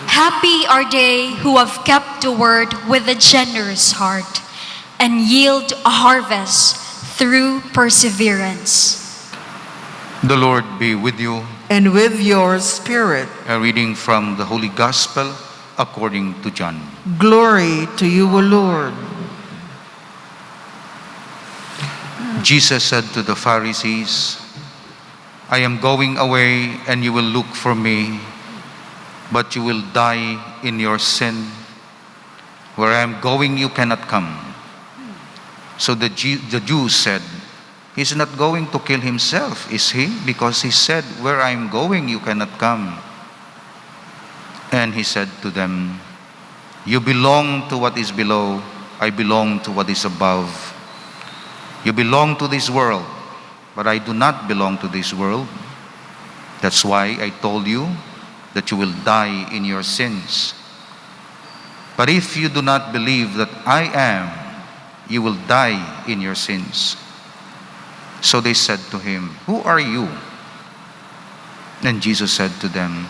Happy are they who have kept the word with a generous heart and yield a harvest through perseverance. The Lord be with you. And with your spirit. A reading from the Holy Gospel according to John. Glory to you, O Lord. Jesus said to the Pharisees, I am going away and you will look for me, but you will die in your sin. Where I am going, you cannot come. So the Jews said, He's not going to kill himself, is he? Because he said, where I am going, you cannot come. And he said to them, you belong to what is below, I belong to what is above. You belong to this world, but I do not belong to this world. That's why I told you that you will die in your sins. But if you do not believe that I am, you will die in your sins. So they said to him, who are you? And Jesus said to them,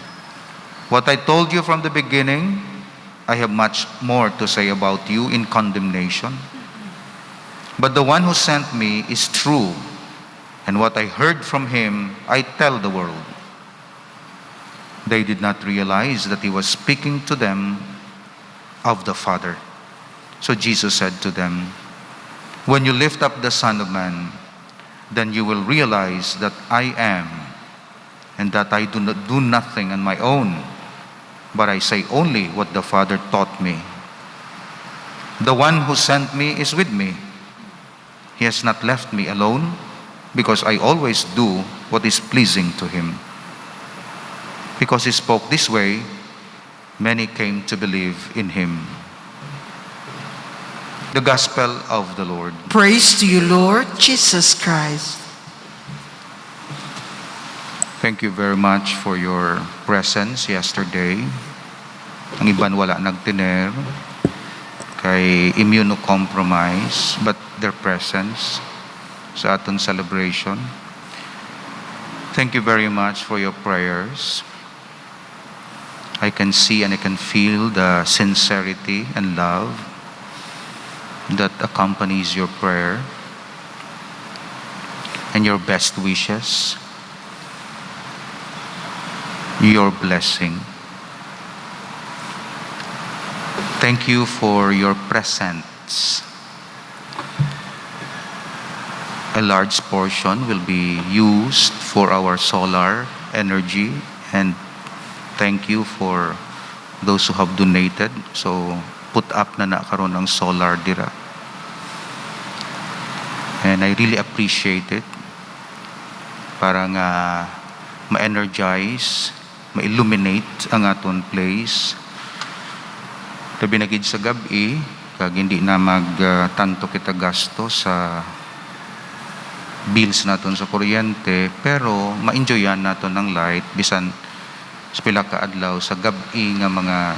what I told you from the beginning, I have much more to say about you in condemnation. But the one who sent me is true, and what I heard from him, I tell the world. They did not realize that he was speaking to them of the Father. So Jesus said to them, when you lift up the Son of Man, then you will realize that I am, and that I do not do nothing on my own, but I say only what the Father taught me. The one who sent me is with me. He has not left me alone, because I always do what is pleasing to him. Because he spoke this way, many came to believe in him. The Gospel of the Lord. Praise to you, Lord Jesus Christ. Thank you very much for your presence yesterday. Ang iban wala nagtiner, kay immunocompromised, but their presence sa aton celebration. Thank you very much for your prayers. I can see and I can feel the sincerity and love that accompanies your prayer and your best wishes, your blessing. Thank you for your presence. A large portion will be used for our solar energy, and thank you for those who have donated. So put up na karon ng solar dira. And I really appreciate it. Para nga ma-energize, ma-illuminate ang aton place. Labi na gid sa gabi, kag hindi na tanto kita gasto sa bills naton sa kuryente, pero ma-enjoyan naton ng light bisan sa pila ka adlaw sa gabi nga mga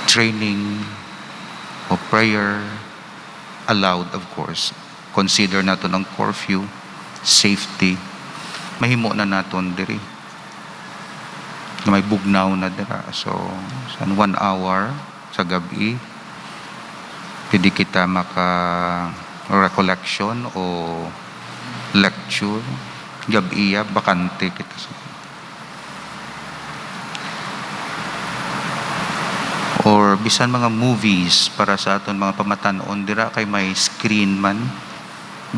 training o prayer allowed, of course. Consider naton ang curfew, safety. Mahimo na naton diri. May bugnaw na dira. So, sa 1 hour sa gabi, pwede kita maka-recollection o lecture. Gabi bakante kita. Or bisan mga movies para sa aton mga pamatanon dira kay may screen man,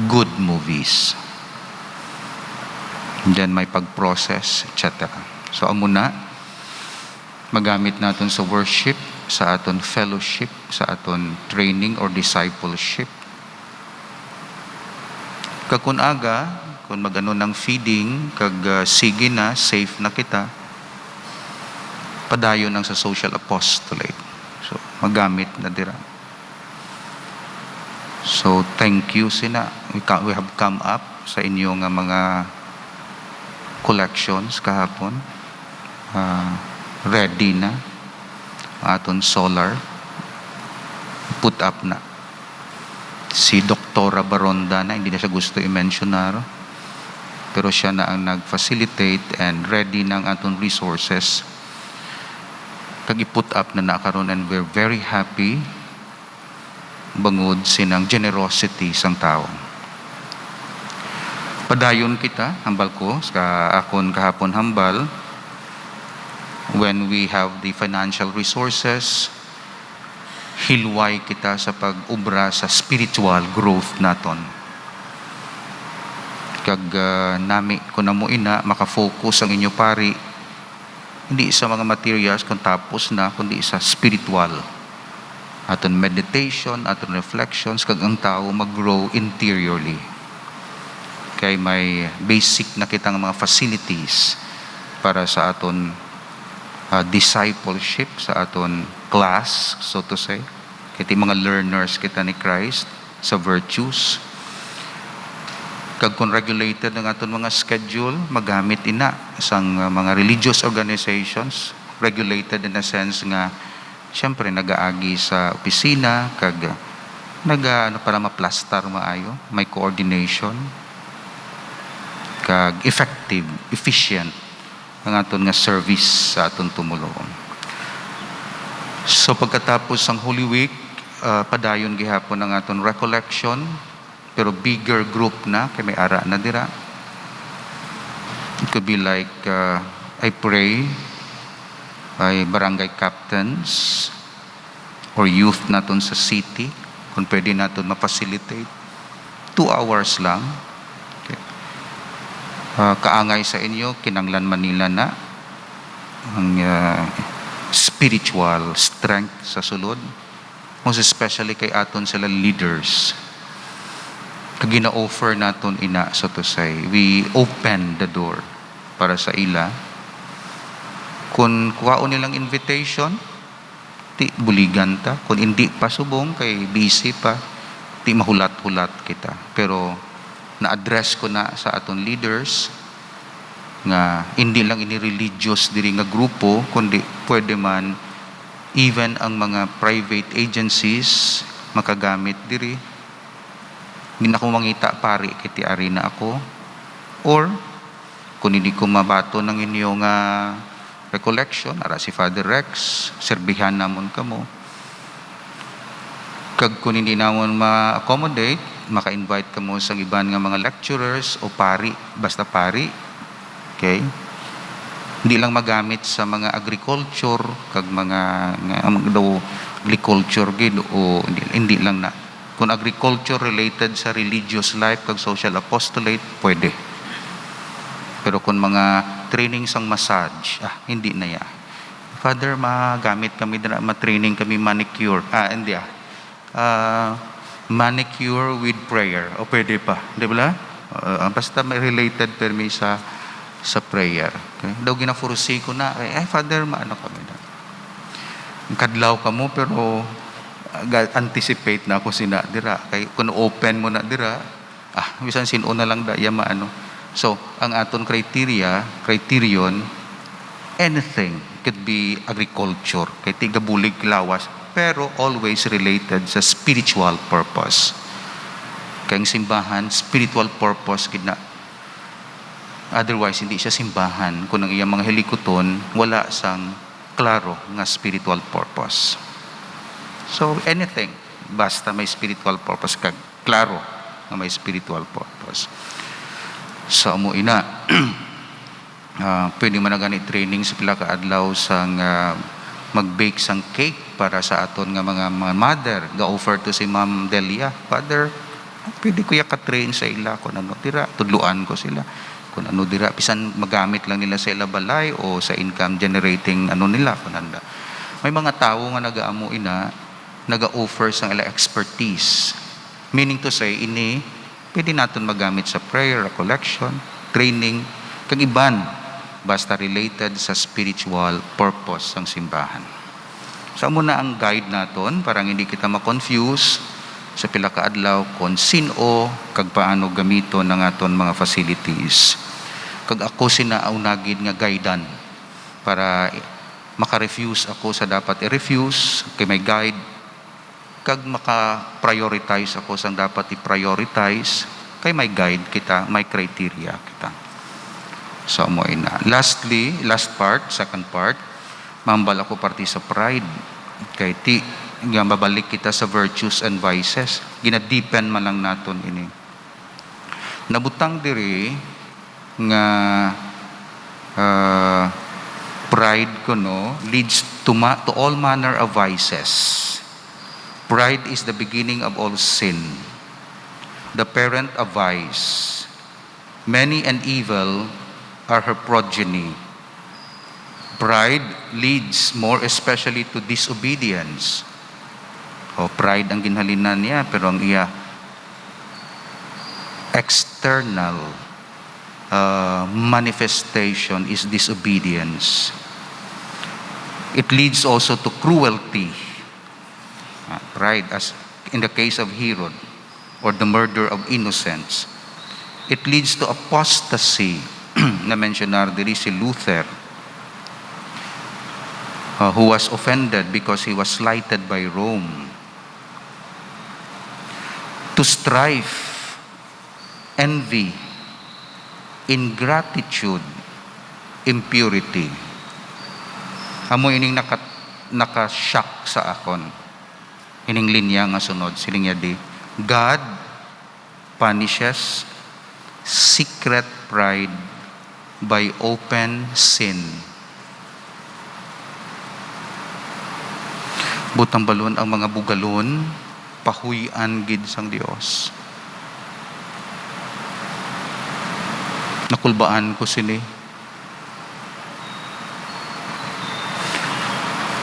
good movies. And then may pag-process, etc. So amo na magamit naton sa worship, sa aton fellowship, sa aton training or discipleship. Kakun aga, kung magano ng feeding, kag sige na, safe na kita, padayon ang sa social apostolate. So, magamit na dira. So, thank you sina. We have come up sa inyong mga collections kahapon. Ready na. Aton solar. Put up na. Si Doktora Baronda na, hindi na siya gusto i-mentionar. pero siya na ang nag-facilitate and ready ng atong resources kag i-put up na nakaroon, and we're very happy bangod sinang generosity sang tao. Padayon kita, hambal ko, sa akon kahapon hambal, when we have the financial resources, hilway kita sa pag-ubra sa spiritual growth naton. Kag nami ko na mo ina, makafocus ang inyo pari, hindi sa mga materials kung tapos na, kundi sa spiritual. Aton meditation, aton reflections, kag ang tao mag-grow interiorly. Kay may basic na kitang mga facilities para sa aton discipleship, sa aton class, so to say. Kiti mga learners kita ni Christ sa virtues. Kag kung regulated ang aton mga schedule, magamit ina sang mga religious organizations, regulated in a sense nga siyempre nagaagi sa opisina, kag para maplastar maayo, may coordination, kag effective, efficient ang aton nga service sa aton tumulong. So pagkatapos ang Holy Week, padayon gihapon ang aton recollection, pero bigger group na, kay may ara na dira. It could be like, I pray, ay barangay captains or youth naton sa city, kung pwede naton ma-facilitate. 2 hours lang. Okay. Kaangay sa inyo, kinanglan Manila na ang spiritual strength sa sulod, most especially kay aton sila leaders. Kag gina-offer naton ina, so to say, we open the door para sa ila. Kung kuhaon nilang invitation, ti buligan ta. Kung hindi pa subong, kay busy pa, ti mahulat-hulat kita. Pero na-address ko na sa aton leaders nga hindi lang ini religious diri nga grupo, kundi pwede man even ang mga private agencies makagamit diri. Hindi na ko mangita pari kiti ari na ako, or kung hindi ko mabato ng inyong recollection, ara si Father Rex, serbihan namon kamo. Kag kung hindi namon ma-accommodate, maka-invite kamo sa iban nga mga lecturers o pari, basta pari. Okay? Hindi lang magamit sa mga agriculture, kag mga agriculture gid, o hindi lang na. Kung agriculture related sa religious life kag social apostolate, pwede. Pero kung mga training sang massage, hindi na ya. Father, magamit kami na ma-training kami manicure. Hindi manicure with prayer. O pwede pa. Di ba? Basta may related permi sa prayer. Okay? Daw ginafurusi ko na, Father, maano kami na. Kadlaw ka mo, pero anticipate na ako sina dira. Kay kung open mo na dira, bisan sino na lang da maano. So, ang aton criterion, anything could be agriculture, kay tigabulig lawas, pero always related sa spiritual purpose. Kaya ang simbahan, spiritual purpose gid na. Otherwise, hindi siya simbahan kung ang iyang mga helikuton wala sang klaro nga spiritual purpose. So, anything, basta may spiritual purpose, kag klaro nga may spiritual purpose. Sa amo ina, pwede man na gani training sa pila ka adlaw sang mag-bake sang cake para sa aton nga mga mother. Ga-offer to si Ma'am Delia, Father, pwede ko ka-train sa ila kung ano dira, tudluan ko sila kung ano dira, pisan magamit lang nila sa ila balay o sa income generating nila kung anda. May mga tao nga nagaamo ina, naga-offer sang ila expertise, meaning to say, ini pwede natin magamit sa prayer, recollection, training, kag iban, basta related sa spiritual purpose ng simbahan. So, muna ang guide naton, parang hindi kita ma-confuse sa pila ka adlaw kung sino, kag paano gamito ng aton mga facilities. Kag ako sinaunagid nga guidean para maka-refuse ako sa dapat i-refuse, kay may guide, kag maka-prioritize ako sa dapat i-prioritize, Kay may guide kita, may criteria kita. So, mo ina. Lastly, last part, second part, mambal ako parti sa pride. Kay ti, nga mabalik kita sa virtues and vices. Gina-deepen man lang naton ini. Nabutang diri nga pride ko no leads to all manner of vices. Pride is the beginning of all sin, the parent of vice. Many and evil are her progeny. Pride leads more especially to disobedience. Pride ang ginhalinan niya, pero ang iya external manifestation is disobedience. It leads also to cruelty. Pride, as in the case of Herod, or the murder of innocents. It leads to apostasy. Na-mentionar diri si Luther, who was offended because he was slighted by Rome. To strife, envy, ingratitude, impurity. Amo ining naka-shock sa akon. Ining linya nga sunod, siling niya di, God punishes secret pride by open sin. Butang balon ang mga bugalon, pahuyan gid sang Dios. Nakulbaan ko sini.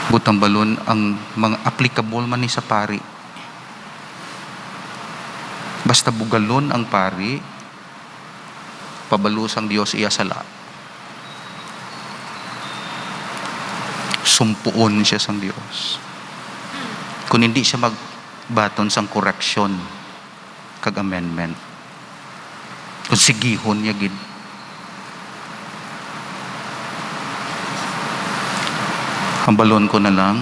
Butang balon ang mga applicable man ni sa pari. Basta bugalon ang pari, pabalus ang Dios iya sala. Sumpuon siya sang Dios. Kung hindi siya magbaton sang correction kag amendment. Kung sigihon niya gid. Hambalon ko na lang,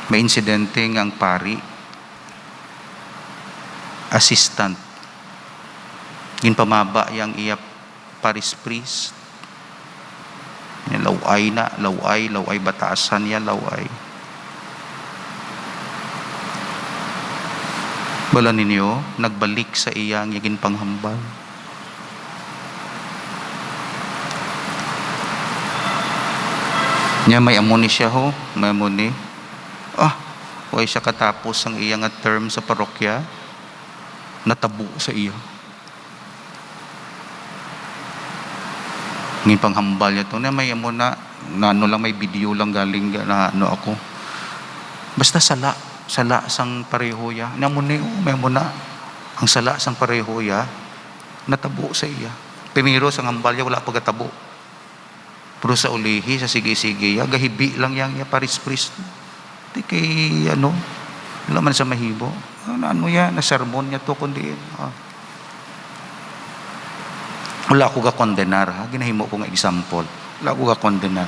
may insidente nga ang pari, assistant, ginpamaba yang iya paris priest, laway batasan ya laway. Bala ninyo, nagbalik sa iyang yagin panghambal. Nya may amoni siya ho, may amoni. Way siya katapos ang iyang term sa parokya, natabo sa iya. Ngin panghambal niya to, na may amo na ano lang, may video lang galing na ano ako. Basta sala sang pareho ya. Namuni, may amo na ang sala sang pareho ya, natabo sa iya. Primero sang hambal niya wala pagkatabo. Pero sa ulihi, sa sige-sige, gahibi lang yang paris-pris. Di kay, wala man sa mahibo. Ano yan, na sermon niya to, kundi, wala ko ka-kondenar, ginahimo ko nga example. Wala ko ka-kondenar.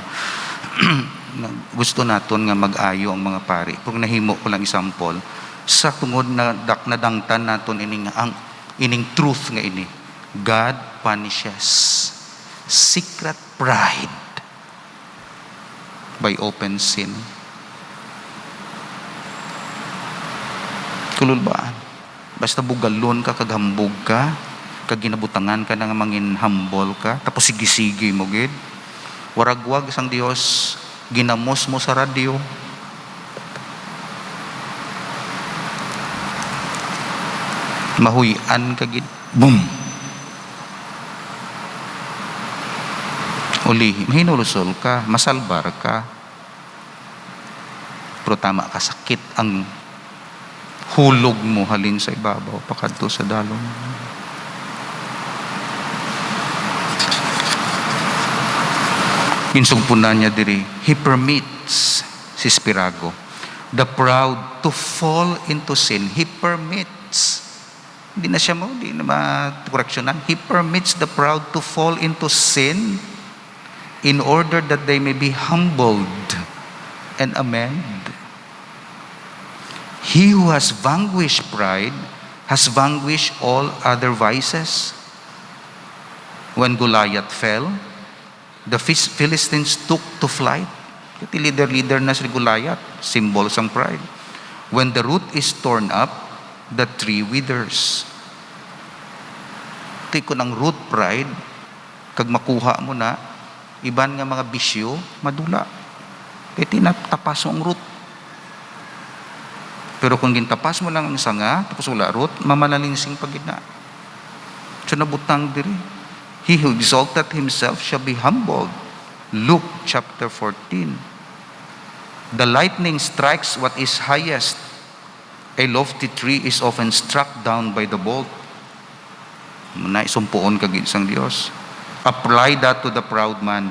Gusto naton nga mag-ayo ang mga pari. Kung nahimo ko lang example, sa tungod na nadangtan naton ining truth nga ini. God punishes secret pride by open sin. Kululbaan. Basta bugalon ka, kaghambog ka, kaginabutangan ka na nga mangin humble ka, tapos sige-sige mo gid. Waragwag sang Dios, ginamos mo sa radyo. Mahuyan ka gid. Boom! Ulihi, mahinulusol ka, masalbar ka. Pero tama ka, sakit ang hulog mo halin sa ibabaw, pakadto sa dalong. Insugpunan niya diri, He permits, si Spirago, the proud to fall into sin. He permits. Hindi na siya hindi na ma-correctionan. He permits the proud to fall into sin in order that they may be humbled and amend. He who has vanquished pride has vanquished all other vices. When Goliath fell, the Philistines took to flight. Iti leader na si Goliath, symbol sang pride. When the root is torn up, the tree withers. Iti ko ng root pride, kag makuha mo na, iban nga mga bisyo, madula. Kaya tinatapas mo ang root. Pero kung gintapas mo lang ang sanga, tapos wala root, mamalalinsing pagina. So nabutang diri. He who exalted himself shall be humbled. Luke chapter 14. The lightning strikes what is highest. A lofty tree is often struck down by the bolt. Naisumpuon ka gid sang Dios. Apply that to the proud man.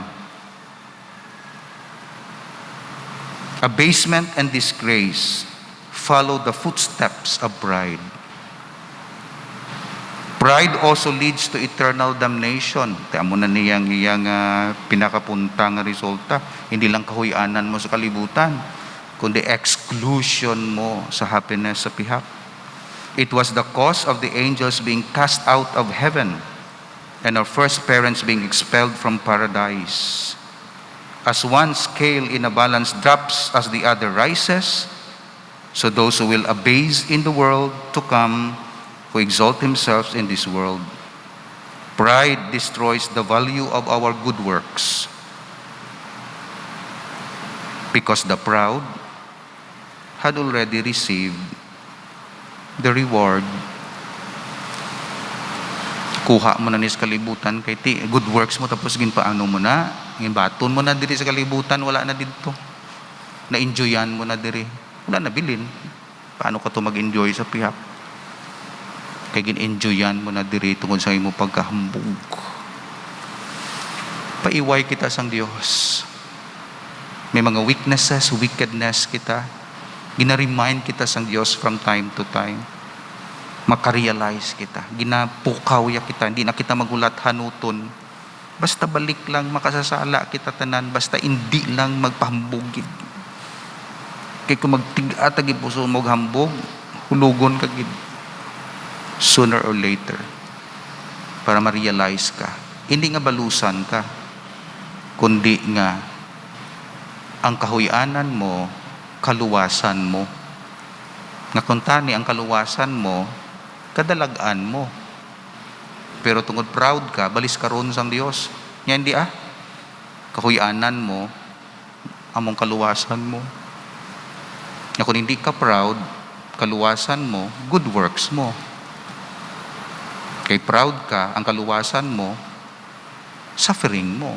Abasement and disgrace follow the footsteps of pride. Pride also leads to eternal damnation. Tamo na niyang iyang pinakapunta nga resulta. Hindi lang kahuyanan mo sa kalibutan, kundi exclusion mo sa happiness sa pihak. It was the cause of the angels being cast out of heaven and our first parents being expelled from paradise. As one scale in a balance drops as the other rises, so those who will abase in the world to come, who exalt themselves in this world. Pride destroys the value of our good works, because the proud had already received the reward. Kuha mo na ni sa kalibutan kay good works mo, tapos ginpaano mo na, baton mo na diri sa kalibutan, wala na dito. Na-enjoyan mo na diri. Wala na bilin. Paano ka to mag-enjoy sa pihak? Kaya gin-enjoyan mo na diri tungkol sa imo pagkahambog. Paiway kita sang Dios. May mga weaknesses, wickedness kita. Gina-remind kita sang Dios from time to time. Makarealize kita. Ginapukaw ya kita. Hindi na kita magulat hanuton. Basta balik lang, makasasala kita tanan. Basta hindi lang magpahambugid. Kaya kung magtigatag ipuso mo hambog, hulugon ka gid. Sooner or later, para ma-realize ka, hindi nga balusan ka, kundi nga ang kahuyanan mo, kaluwasan mo. Nga kuntani ang kaluwasan mo, kadalagan mo. Pero tungod proud ka, balis ka ron sang Dios. Nya hindi kahuyanan mo, among kaluwasan mo. Nga kung hindi ka proud, kaluwasan mo, good works mo. Kay proud ka, ang kaluwasan mo, suffering mo.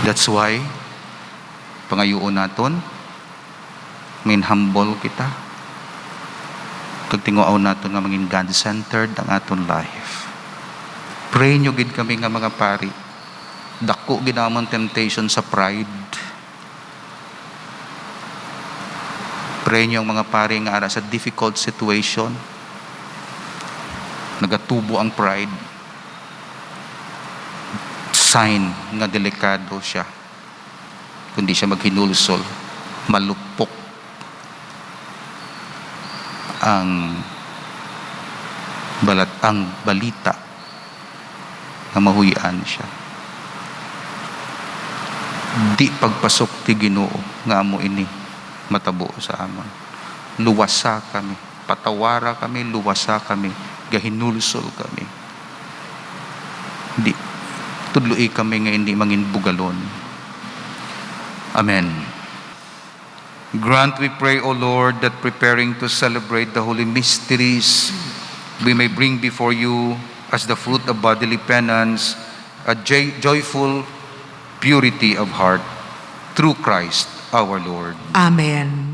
That's why, pangayoon naton, humble kita. Kagtinguaw naton nga maging God-centered ang aton life. Pray nyo gid kami nga mga pari. Dako ginamon temptation sa pride. Pray niyo ang mga pari nga ara sa difficult situation. Nagatubo ang pride. Sign nga delikado siya. Kundi siya maghinulsol, malupok ang balita nga mahuyan siya. Di pagpasok ti Ginoo nga amo ini matabo sa amon. Luwasa kami, patawara kami, luwasa kami, gahinulsol kami. Di tudloi kami nga hindi mangin bugalon. Amen. Grant, we pray, O Lord, that preparing to celebrate the holy mysteries, we may bring before you as the fruit of bodily penance a joyful purity of heart through Christ our Lord. Amen.